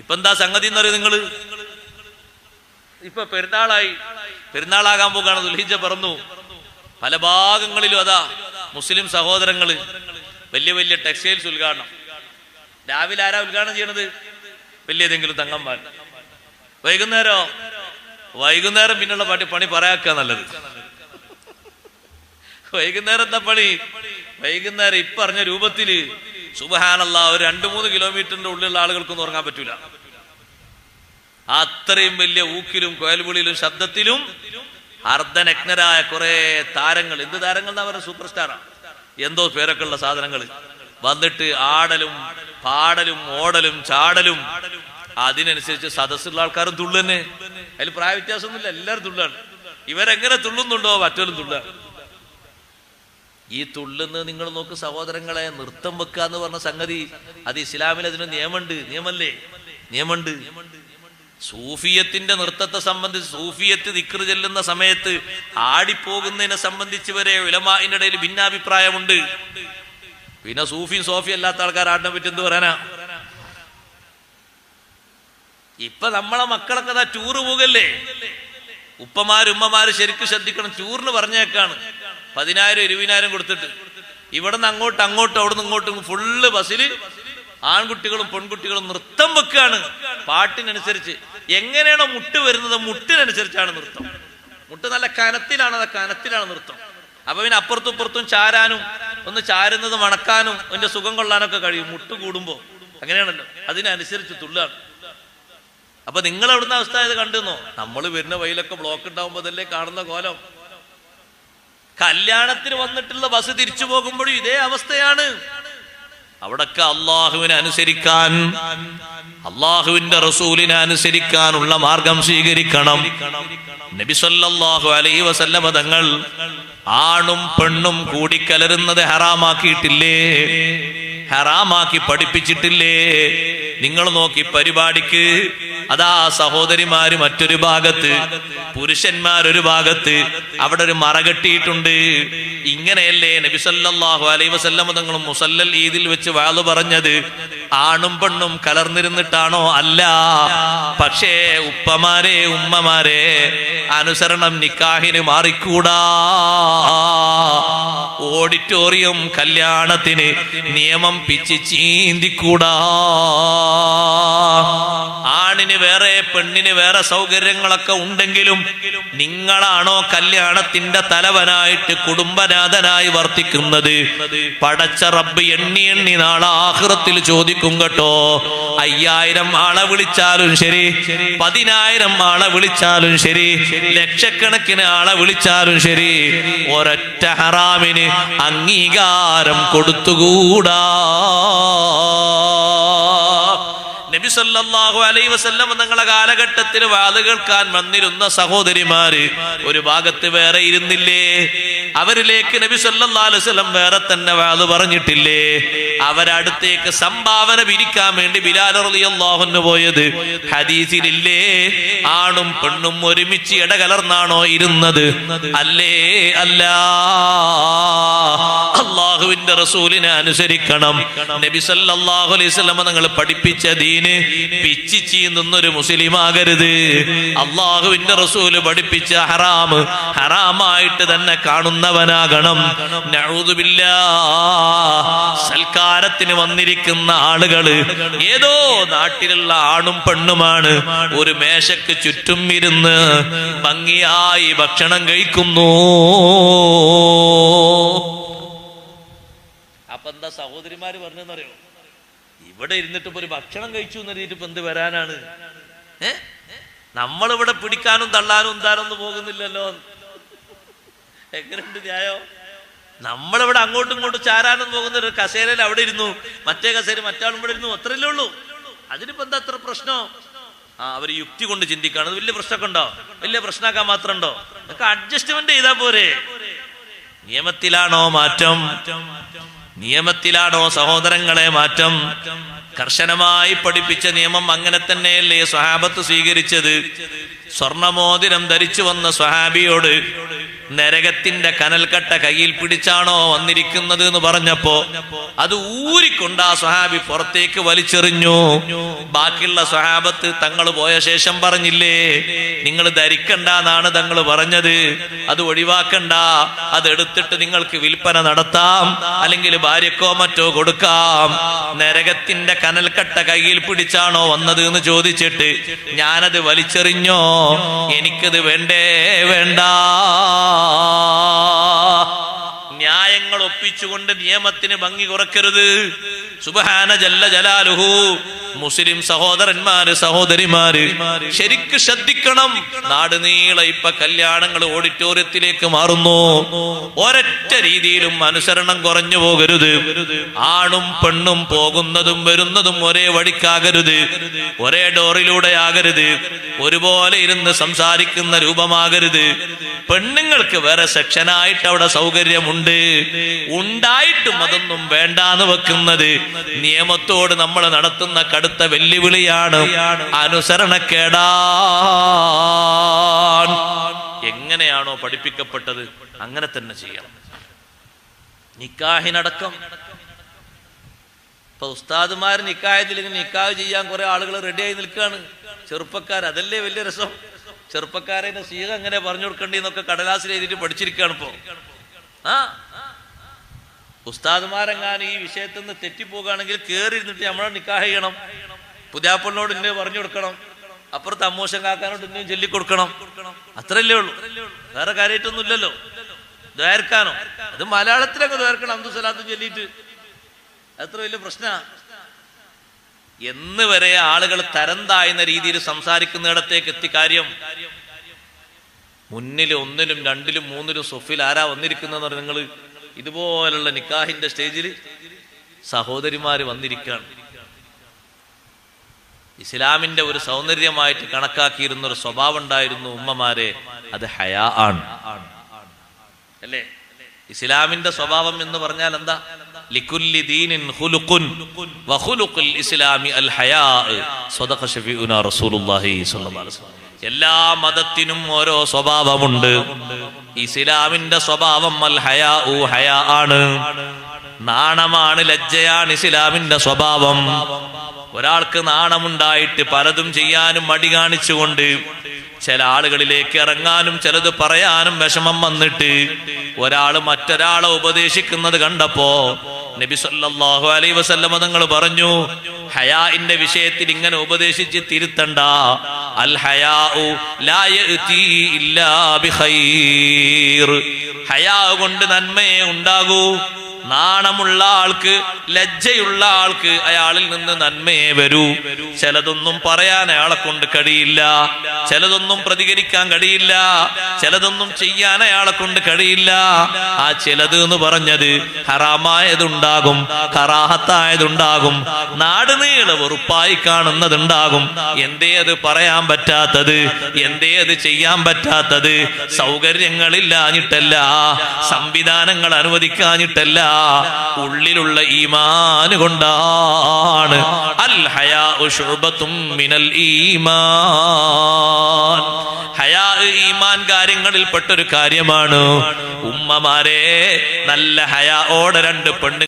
ഇപ്പൊ എന്താ സംഗതി എന്ന് പറയും നിങ്ങള്? ഇപ്പൊ പെരുന്നാളാകാൻ പോകുകയാണ്. ദുൽഹിജ്ജ പറന്നു. പല ഭാഗങ്ങളിലും അതാ മുസ്ലിം സഹോദരങ്ങള് വലിയ വലിയ ടെക്സ്റ്റൈൽസ് ഉദ്ഘാടനം. രാവിലെ ആരാ ഉദ്ഘാടനം ചെയ്യണത്? വലിയ ഏതെങ്കിലും തങ്ങന്മാർ. വൈകുന്നേരം പിന്നുള്ള പണി പറയാക്കുക നല്ലത്. വൈകുന്നേരം എന്താ പണി? വൈകുന്നേരം ഇപ്പറഞ്ഞ രൂപത്തില് സുബ്ഹാനല്ലാഹ് ഒരു 2-3 കിലോമീറ്ററിന്റെ ഉള്ളിലുള്ള ആളുകൾക്കൊന്നും ഉറങ്ങാൻ പറ്റൂല. അത്രയും വലിയ ഊക്കിലും കോയൽവിളിയിലും ശബ്ദത്തിലും അർദ്ധനഗ്നരായ കുറെ താരങ്ങൾ. എന്ത് താരങ്ങൾ എന്നാ പറയുക? സൂപ്പർ സ്റ്റാറാ എന്തോ പേരൊക്കെ ഉള്ള സാധനങ്ങൾ വന്നിട്ട് ആടലും പാടലും ഓടലും ചാടലും. അതിനനുസരിച്ച് സദസ്സുള്ള ആൾക്കാരും തുള്ളന്നെ. അതിൽ പ്രായ വ്യത്യാസമൊന്നുമില്ല, എല്ലാവരും തുള്ളാണ്. ഇവരെങ്ങനെ തുള്ളുന്നുണ്ടോ മറ്റൊരു തുള്ളാണ്. ഈ തുള്ളുന്നത് നിങ്ങൾ നോക്ക് സഹോദരങ്ങളെ. നൃത്തം വെക്കുക എന്ന് പറഞ്ഞ സംഗതി അത് ഇസ്ലാമിൽ അതിന് നിയമമുണ്ട്. നിയമമുണ്ട്. സൂഫിയത്തിന്റെ നൃത്തത്തെ സംബന്ധിച്ച്, സൂഫിയത്ത് ദിക്ർ ചെല്ലുന്ന സമയത്ത് ആടിപ്പോകുന്നതിനെ സംബന്ധിച്ച് വരെ ഉലമാഇന്റെ ഇടയിൽ ഭിന്നാഭിപ്രായമുണ്ട്. പിന്നെ സൂഫിയും സോഫിയും അല്ലാത്ത ആൾക്കാർ ആടിനെ പറ്റി എന്ത് പറയാനാ? ഇപ്പൊ നമ്മളെ മക്കളൊക്കെ അതാ ടൂറ് പോകല്ലേ. ഉമ്മമാര് ശരിക്കും ശ്രദ്ധിക്കണം. ടൂറിന് പറഞ്ഞേക്കാണ് 10,000-20,000 കൊടുത്തിട്ട് ഇവിടുന്ന് അങ്ങോട്ടും അവിടുന്ന് ഇങ്ങോട്ടും ഫുള്ള് ബസ്സിൽ ആൺകുട്ടികളും പെൺകുട്ടികളും നൃത്തം വെക്കാണ് പാട്ടിനനുസരിച്ച്. എങ്ങനെയാണോ മുട്ട് വരുന്നത് മുട്ടിനനുസരിച്ചാണ് നൃത്തം. മുട്ട് നല്ല കനത്തിലാണ് നൃത്തം. അപ്പൊ പിന്നെ അപ്പുറത്തും ഇപ്പുറത്തും ചാരാനും ഒന്ന് ചാരുന്നത് മണക്കാനും അതിന്റെ സുഖം കൊള്ളാനൊക്കെ കഴിയും. മുട്ട് കൂടുമ്പോ അങ്ങനെയാണല്ലോ, അതിനനുസരിച്ച് തുള്ളാണ്. അപ്പൊ നിങ്ങൾ എവിടുന്ന അവസ്ഥ ഇത് കണ്ടുന്നോ? നമ്മൾ വരുന്ന വഴിയിലൊക്കെ ബ്ലോക്ക് ഉണ്ടാവുമ്പോ അതല്ലേ കാണുന്ന കോലം. കല്യാണത്തിന് വന്നിട്ടുള്ള ബസ് തിരിച്ചു പോകുമ്പോഴും ഇതേ അവസ്ഥയാണ്. അവിടൊക്കെ അള്ളാഹുവിനെ അനുസരിക്കാൻ, അള്ളാഹുവിന്റെ റസൂലിനെ അനുസരിക്കാനുള്ള മാർഗം സ്വീകരിക്കണം. നബി സല്ലല്ലാഹു അലൈഹി വസല്ലമ തങ്ങൾ ആണും പെണ്ണും കൂടിക്കലരുന്നത് ഹറാമാക്കിയിട്ടില്ലേ? ഹറാമാക്കി പഠിപ്പിച്ചിട്ടില്ലേ? നിങ്ങൾ നോക്കി പരിപാടിക്ക് അതാ സഹോദരിമാര് മറ്റൊരു ഭാഗത്ത്, പുരുഷന്മാരൊരു ഭാഗത്ത്, അവിടെ ഒരു മറ കെട്ടിയിട്ടുണ്ട്. ഇങ്ങനെയല്ലേ നബി സല്ലല്ലാഹു അലൈഹി വസല്ലം തങ്ങളും മുസല്ലൽ ഈദിൽ വെച്ച് വാള് പറഞ്ഞത്? ആണും പെണ്ണും കലർന്നിരുന്നിട്ടാണോ? അല്ല. പക്ഷേ ഉപ്പമാരെ ഉമ്മമാരെ അനുസരണം നിക്കാഹിന് മാറിക്കൂടാ. ഓഡിറ്റോറിയം കല്യാണത്തിന് നിയമം പിച്ച് ചീന്തിക്കൂടാ. ആണിന് വേറെ പെണ്ണിന് വേറെ സൗകര്യങ്ങളൊക്കെ ഉണ്ടെങ്കിലും നിങ്ങളാണോ കല്യാണത്തിന്റെ തലവനായിട്ട് കുടുംബനാഥനായി വർത്തിക്കുന്നത്? പടച്ച റബ്ബ് എണ്ണി നാളെ ആഖിറത്തിൽ ചോദിക്കും കേട്ടോ. 5000 ആളെ വിളിച്ചാലും ശരി, 10,000 ആളെ വിളിച്ചാലും ശരി, ലക്ഷക്കണക്കിന് ആളെ വിളിച്ചാലും ശരി, ഒരൊറ്റ ഹറാമിന് അംഗീകാരം കൊടുത്തുകൂടാ. നബി സല്ലല്ലാഹു അലൈഹി വസല്ലം തങ്ങളുടെ കാലഘട്ടത്തിൽ വാള് കേൾക്കാൻ വന്നിരുന്ന സഹോദരിമാര് ഒരു ഭാഗത്ത് വേറെ ഇരുന്നില്ലേ? അവരിലേക്ക് നബി സല്ലല്ലാഹു അലൈഹി വസല്ലം വേറെ തന്നെ വാള് പറഞ്ഞിട്ടില്ലേ? അവരടുത്തേക്ക് സംഭാവന പിരിക്കാൻ വേണ്ടി ബിലാൽ റളിയല്ലാഹു അൻഹു പോയത് ഹദീസിലില്ലേ? ആണും പെണ്ണും ഒരുമിച്ച് ഇടകലർന്നാണോ ഇരുന്നത്? അല്ലേ? അല്ല. അള്ളാഹുവിന്റെ റസൂലിനെ അനുസരിക്കണം. നബി സല്ലല്ലാഹു അലൈഹി വസല്ലം തങ്ങൾ പഠിപ്പിച്ച ദീന് പിച്ചി ചീന്തുന്നൊരു മുസ്ലിം ആകരുത്. അള്ളാഹുവിന്റെ റസൂല് പഠിപ്പിച്ച ഹറാം ഹറാമായിട്ട് തന്നെ കാണുന്നവനാകണം. നഊദു ബില്ലാഹ്. സൽക്കാരത്തിന് വന്നിരിക്കുന്ന ആളുകള് ഏതോ നാട്ടിലുള്ള ആണും പെണ്ണുമാണ്. ഒരു മേശക്ക് ചുറ്റും ഇരുന്ന് ഭംഗിയായി ഭക്ഷണം കഴിക്കുന്നു. അപ്പൊ എന്താ സഹോദരിമാര് പറഞ്ഞെന്നറിയോ? ഇവിടെ ഇരുന്നിട്ട് ഇപ്പൊ ഒരു ഭക്ഷണം കഴിച്ചു എന്ന് പറഞ്ഞിട്ട് ഇപ്പൊ എന്ത് വരാനാണ്? നമ്മളിവിടെ പിടിക്കാനും തള്ളാനും എന്താനൊന്നും പോകുന്നില്ലല്ലോ. എങ്ങനെയുണ്ട് ന്യായോ? നമ്മളിവിടെ അങ്ങോട്ടും ഇങ്ങോട്ടും ചാരാനൊന്നും പോകുന്ന ഒരു കസേരയിൽ അവിടെ ഇരുന്നു, മറ്റേ കസേര മറ്റാളും ഇവിടെ ഇരുന്നു, അത്രയല്ലേ ഉള്ളൂ. അതിനിപ്പോ എന്താ അത്ര പ്രശ്നം? അവര് യുക്തി കൊണ്ട് ചിന്തിക്കാണ്. അത് വലിയ പ്രശ്നമൊക്കെ ഉണ്ടോ? വലിയ പ്രശ്നമാക്കാൻ മാത്രം ഉണ്ടോ? അതൊക്കെ അഡ്ജസ്റ്റ്മെന്റ് ചെയ്താ പോരെ. നിയമത്തിലാണോ മാറ്റം? നിയമത്തിലാണോ സഹോദരങ്ങളെ മാറ്റം? കർശനമായി പഠിപ്പിച്ച നിയമം അങ്ങനെ തന്നെയല്ലേ സ്വഹാബത്ത് സ്വീകരിച്ചത്? സ്വർണമോതിരം ധരിച്ചു വന്ന സ്വഹാബിയോട് നരകത്തിന്റെ കനൽക്കട്ട കയ്യിൽ പിടിച്ചാണോ വന്നിരിക്കുന്നത് എന്ന് പറഞ്ഞപ്പോ അത് ഊരിക്കൊണ്ട് ആ സ്വഹാബി പുറത്തേക്ക് വലിച്ചെറിഞ്ഞു. ബാക്കിയുള്ള സ്വഹാബത്ത് തങ്ങൾ പോയ ശേഷം പറഞ്ഞില്ലേ, നിങ്ങൾ ധരിക്കണ്ടെന്നാണ് തങ്ങൾ പറഞ്ഞത്, അത് ഒഴിവാക്കണ്ട, അതെടുത്തിട്ട് നിങ്ങൾക്ക് വിൽപ്പന നടത്താം, അല്ലെങ്കിൽ ഭാര്യക്കോ മറ്റോ കൊടുക്കാം. നരകത്തിന്റെ കനൽക്കട്ട കയ്യിൽ പിടിച്ചാണോ വന്നത് എന്ന് ചോദിച്ചിട്ട് ഞാനത് വലിച്ചെറിഞ്ഞോ, എനിക്കത് വേണ്ടേ വേണ്ട. ന്യായങ്ങൾ ഒപ്പിച്ചുകൊണ്ട് നിയമത്തിന് ഭംഗി കുറക്കരുത്. സുബ്ഹാന ജല്ല ജലാലുഹു. മുസ്ലിം സഹോദരന്മാര് സഹോദരിമാര് ശരിക്ക് ശ്രദ്ധിക്കണം. നാട് നീളെ ഇപ്പൊ കല്യാണങ്ങൾ ഓഡിറ്റോറിയത്തിലേക്ക് മാറുന്നു. ഒരൊറ്റ രീതിയിലും അനുസരണം കുറഞ്ഞു പോകരുത്. ആണും പെണ്ണും പോകുന്നതും വരുന്നതും ഒരേ വഴിക്കാകരുത്, ഒരേ ഡോറിലൂടെ ആകരുത്, ഒരുപോലെ ഇരുന്ന് സംസാരിക്കുന്ന രൂപമാകരുത്. പെണ്ണുങ്ങൾക്ക് വേറെ സെക്ഷനായിട്ട് അവിടെ സൗകര്യമുണ്ട്, ഉണ്ടായിട്ടും അതൊന്നും വേണ്ടാന്ന് വെക്കുന്നത് നിയമത്തോട് നമ്മൾ നടത്തുന്ന കടുത്ത വെല്ലുവിളിയാണ്, അനുസരണക്കേടാണ്. എങ്ങനെയാണോ പഠിപ്പിക്കപ്പെട്ടത് അങ്ങനെ തന്നെ ചെയ്യണം. നിക്കാഹിനടക്കം ഇപ്പൊ ഉസ്താദുമാർ നിക്കാഹത്തിലേക്ക് നിക്കാഹ് ചെയ്യാൻ കുറെ ആളുകൾ റെഡിയായി നിൽക്കുകയാണ്. ചെറുപ്പക്കാർ, അതല്ലേ വലിയ രസം. ചെറുപ്പക്കാരെ സീക എങ്ങനെ പറഞ്ഞു കൊടുക്കണ്ടെന്നൊക്കെ കടലാസിൽ എഴുതിയിട്ട് പഠിച്ചിരിക്കുകയാണ് ഇപ്പോ. ഉസ്താദുമാരെങ്ങാനും ഈ വിഷയത്തിൽ നിന്ന് തെറ്റിപ്പോകുകയാണെങ്കിൽ കയറി ഇരുന്നിട്ട് നമ്മളെ നിക്കാഹ് ചെയ്യണം. പുതിയാപ്പളിനോട് ഇന്നെ പറഞ്ഞു കൊടുക്കണം, അപ്പുറത്ത് അമ്മോശം കാക്കാനോട് ഇന്നെയും ചൊല്ലിക്കൊടുക്കണം. അത്രയല്ലേ ഉള്ളൂ, വേറെ കാര്യമായിട്ടൊന്നും ഇല്ലല്ലോ. ദ്വാരക്കാനോ അത് മലയാളത്തിലൊക്കെ ദ്വാരക്കണം, അബ്ദുൽ സലാത്തും ചൊല്ലിയിട്ട്, അത്ര വലിയ പ്രശ്ന. എന്ന് വരെ ആളുകൾ തരം താഴ്ന്ന രീതിയിൽ സംസാരിക്കുന്നിടത്തേക്ക് എത്തി കാര്യം. മുന്നിൽ ഒന്നിലും രണ്ടിലും മൂന്നിലും സൊഫിൽ ആരാ വന്നിരിക്കുന്നത്? നിങ്ങൾ ഇതുപോലുള്ള നിക്കാഹിന്റെ സ്റ്റേജിൽ സഹോദരിമാര് വന്നിരിക്കുകയാണ്. ഇസ്ലാമിന്റെ ഒരു സൗന്ദര്യമായിട്ട് കണക്കാക്കിയിരുന്ന ഒരു സ്വഭാവം ഉണ്ടായിരുന്നു ഉമ്മമാരെ, അത് ഹയാ ആണ്, അല്ലേ? ഇസ്ലാമിന്റെ സ്വഭാവം എന്ന് പറഞ്ഞാൽ എന്താ? ലികുല്ലി ദീനിൻ ഖുലുഖുൻ വഖുലുഖുൽ ഇസ്ലാമി അൽ ഹയാ. സ്വദഖ ശഫീഉനാ റസൂലുള്ളാഹി സ്വല്ലല്ലാഹു അലൈഹി വസല്ലം. എല്ലാ മതത്തിനും ഓരോ സ്വഭാവമുണ്ട്. ഇസ്ലാമിന്റെ സ്വഭാവം അൽ ഹയാ ഹയാ ആണ്, നാണമാണ്, ലജ്ജയാണ് ഇസ്ലാമിന്റെ സ്വഭാവം. ഒരാൾക്ക് നാണമുണ്ടായിട്ട് പലതും ചെയ്യാനും മടി കാണിച്ചുകൊണ്ട് ചില ആളുകളിലേക്ക് ഇറങ്ങാനും ചിലത് പറയാനും വിഷമം വന്നിട്ട് ഒരാള് മറ്റൊരാളെ ഉപദേശിക്കുന്നത് കണ്ടപ്പോ നബി സല്ലല്ലാഹു അലൈഹി വസല്ലം തങ്ങൾ പറഞ്ഞു, ഹയാഇന്റെ വിഷയത്തിൽ ഇങ്ങനെ ഉപദേശിച്ച് തിരുത്തണ്ട. അൽ ഹയാഉ ലാ യഅതി ഇല്ലാ ബിഖൈർ. ഹയാ കൊണ്ട് നന്മയെ ഉണ്ടാകൂ. നാണമുള്ള ആൾക്ക്, ലജ്ജയുള്ള ആൾക്ക് അയാളിൽ നിന്ന് നന്മയെ വരൂ. ചിലതൊന്നും പറയാൻ അയാളെ കൊണ്ട് കഴിയില്ല, ചിലതൊന്നും പ്രതികരിക്കാൻ കഴിയില്ല, ചിലതൊന്നും ചെയ്യാൻ അയാളെ കൊണ്ട് കഴിയില്ല. ആ ചിലത് എന്ന് പറഞ്ഞത് ഹറാമായതുണ്ടാകും, കറാഹത്തായതുണ്ടാകും, നാട് നീളെ വെറുപ്പായി കാണുന്നതുണ്ടാകും. എന്തേ അത് പറയാൻ പറ്റാത്തത്? എന്തേ അത് ചെയ്യാൻ പറ്റാത്തത്? സൗകര്യങ്ങളില്ലാഞ്ഞിട്ടല്ല, സംവിധാനങ്ങൾ അനുവദിക്കാഞ്ഞിട്ടല്ല, ഉള്ളിലുള്ള ഈമാൻ കൊണ്ടാണ്. അൽ ഹയാഉ ശുഅബത്തും മിനൽ ഈമാൻ. ഹയാ ഈമാൻ കാര്യങ്ങളിൽപ്പെട്ടൊരു കാര്യമാണ്. ഉമ്മമാരെ, നല്ല ഹയാഓടെ രണ്ട് പെണ്ണ്